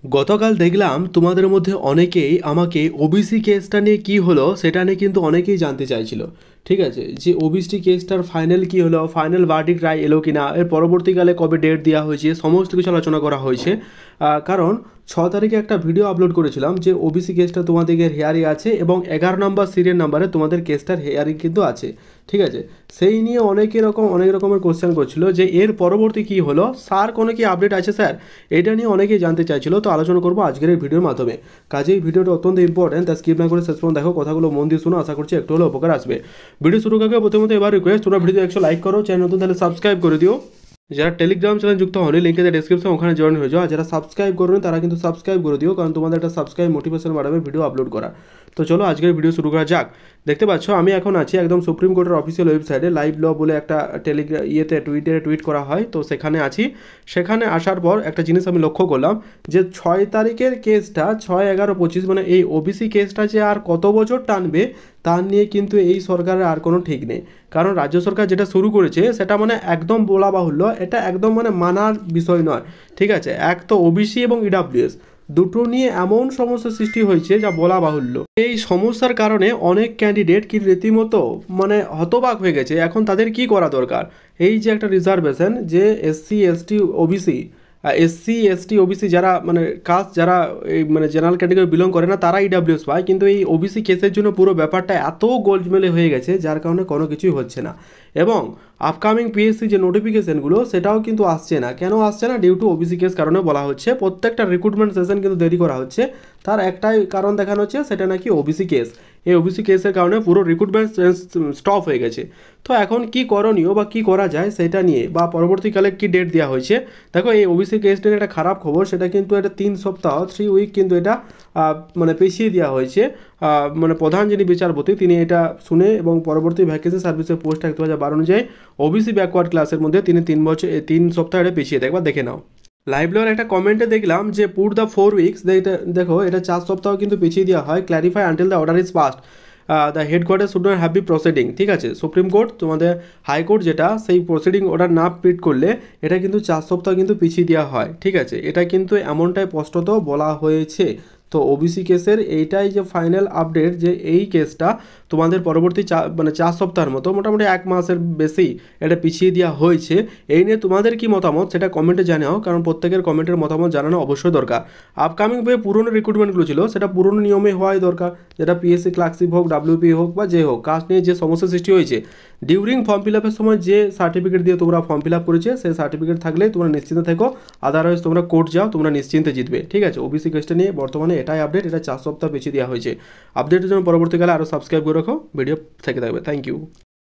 গতকাল দেখলাম তোমাদের মধ্যে অনেকেই আমাকে ওবিসি কেসটা নিয়ে কী হলো সেটা নিয়ে কিন্তু অনেকেই জানতে চাইছিল। ঠিক আছে, যে ওবিসি কেসটার ফাইনাল কী হলো, ফাইনাল ভার্ডিক্ট রায় এলো কি না, এর পরবর্তীকালে কবে ডেট দেওয়া হয়েছে, সমস্ত কিছু আলোচনা করা হয়েছে। কারণ 6 তারিখে একটা ভিডিও আপলোড করেছিলাম যে ওবিসি কেসটা তোমাদের হেয়ারিং আছে এবং 11 নম্বর সিরিয়াল নাম্বারে তোমাদের কেসটার হেয়ারিং কিন্তু আছে। ঠিক আছে, সেই নিয়ে অনেক রকমের কোশ্চেন করছিল যে এর পরবর্তী কী হলো, স্যার কোনো কি আপডেট আছে স্যার, এটা নিয়ে অনেকেই জানতে চাইছিল। তো আলোচনা করবো আজকের এই ভিডিওর মাধ্যমে। কাজেই ভিডিওটা অত্যন্ত ইম্পর্টেন্ট, তা স্কিপ না করে শেষ পর্যন্ত দেখো, কথাগুলো মন দিয়ে শুনো, আশা করছি একটু হলে উপকার আসবে। ভিডিও শুরু করার প্রথমত এবার রিকোয়েস্ট, তোমরা ভিডিও একশো লাইক করো, চ্যানেল নতুন তাহলে সাবস্ক্রাইব করে দিও। যারা টেলিগ্রাম চ্যানেল যুক্ত হয়নি, লিঙ্কে ডেসক্রিপশন, ওখানে জয়েন হয়ে যাও। আর যারা সাবস্ক্রাইব করবেন তারা কিন্তু সাবস্ক্রাইব করে দিও, কারণ তোমাদের একটা সাবস্ক্রাইব মোটিভেশন বাড়াবে ভিডিও আপলোড করা। তো চলো আজকের ভিডিও শুরু করা যাক। দেখতে পাচ্ছ আমি এখন আছি একদম সুপ্রিম কোর্টের অফিসিয়াল ওয়েবসাইটে, লাইভ ল বলে একটা টুইট করা হয়, তো সেখানে আছি। সেখানে আসার পর একটা জিনিস আমি লক্ষ্য করলাম যে 6 তারিখের কেসটা, 6-11-25, মানে এই ওবিসি কেসটা যে আর কত বছর টানবে তার নিয়ে কিন্তু এই সরকারের আর কোনো ঠিক নেই। কারণ রাজ্য সরকার যেটা শুরু করেছে সেটা মানে একদম বলা বাহুল্য, এটা একদম মানে মানার বিষয় নয়। ঠিক আছে, এক তো ওবিসি এবং ইডাব্লিউএস দুটো নিয়ে এমন সমস্যার সৃষ্টি হয়েছে যা বলা বাহুল্য। এই সমস্যার কারণে অনেক ক্যান্ডিডেট কি রীতিমতো মানে হতবাক হয়ে গেছে। এখন তাদের কি করা দরকার, এই যে একটা রিজার্ভেশন যে এসসি এসটি ওবিসি যারা মানে কাস্ট, যারা এই মানে জেনারেল ক্যাটেগরি বিলং করে না তারা ইডাব্লিউএস পায়, কিন্তু এই ওবিসি কেসের জন্য পুরো ব্যাপারটা এত গোলমেলে হয়ে গেছে যার কারণে কোনো কিছুই হচ্ছে না। এবং আপকামিং পিএসসি যে নোটিফিকেশানগুলো সেটাও কিন্তু আসছে না। কেন আসছে না? ডিউ টু ওবিসি কেস কারণে বলা হচ্ছে। প্রত্যেকটা রিক্রুটমেন্ট সেশন কিন্তু দেরি করা হচ্ছে, তার একটাই কারণ দেখানো হচ্ছে, সেটা নাকি ওবিসি কেস। এই ওবিসি কেসের কারণে পুরো রিক্রুটমেন্ট স্টপ হয়ে গেছে। তো এখন কি করণীয় বা কী করা যায় সেটা নিয়ে, বা পরবর্তীকালে কি ডেট দেওয়া হয়েছে। দেখো এই ওবিসি কেসটির একটা খারাপ খবর, সেটা কিন্তু এটা 3 সপ্তাহ 3 উইক কিন্তু এটা মানে পেছিয়ে দেওয়া হয়েছে। মানে প্রধান যিনি বিচারপতি তিনি এটা শুনে এবং পরবর্তী ভ্যাকেন্সি সার্ভিসের পোস্ট 2012 অনুযায়ী ওবিসি ব্যাকওয়ার্ড ক্লাসের মধ্যে তিনি 3 সপ্তাহ এটা পেছিয়ে দেয়। একবার দেখে নাও। লাইভ লর একটা কমেন্টে দেখলাম যে পুট দ্য 4 উইকস, দেখো এটা 4 সপ্তাহ কিন্তু পিছিয়ে দেওয়া হয়। Clarify until the order is passed, the headquarter should not have be proceeding. ঠিক আছে, সুপ্রিম কোর্ট তোমাদের হাইকোর্ট যেটা, সেই প্রসিডিং অর্ডার না পিট করলে এটা কিন্তু 4 সপ্তাহ কিন্তু পিছিয়ে দেওয়া হয়। ঠিক আছে, এটা কিন্তু এমনটাই স্পষ্টত বলা হয়েছে। তো ওবিসি কেসের এইটাই যে ফাইনাল আপডেট, যে এই কেসটা তোমাদের পরবর্তী 4 সপ্তাহের মতো, মোটামুটি 1 মাসের বেশি এটা পিছিয়ে দেওয়া হয়েছে। এই নিয়ে তোমাদের কি মতামত সেটা কমেন্টে জানাও, কারণ প্রত্যেকের কমেন্টের মতামত জানানো অবশ্যই দরকার। আপকামিং যে পুরনো রিক্রুটমেন্টগুলো ছিল সেটা পুরনো নিয়মে হওয়াই দরকার, যেটা পিএসসি ক্লার্কশিপ হোক, ডাব্লিউপি হোক বা যে হোক, কাস্ট নিয়ে যে সমস্যা সৃষ্টি হয়েছে ডিউরিং ফর্ম ফিল আপের সময় যে সার্টিফিকেট দিয়ে তোমরা ফর্ম ফিল আপ করেছে সেই সার্টিফিকেট থাকলে তোমরা নিশ্চিন্তে থেকো। আদারওয়াইজ তোমরা কোর্ট যাও, তোমরা নিশ্চিন্তে জিতবে। ঠিক আছে, ওবিসি কেসটা নিয়ে বর্তমানে এটাই আপডেট, এটা 4 সপ্তাহ পিছিয়ে দেওয়া হয়েছে। আপডেটের জন্য পরবর্তীকালে আরও সাবস্ক্রাইব করে রাখো, ভিডিও থেকে থাকবে। Thank you.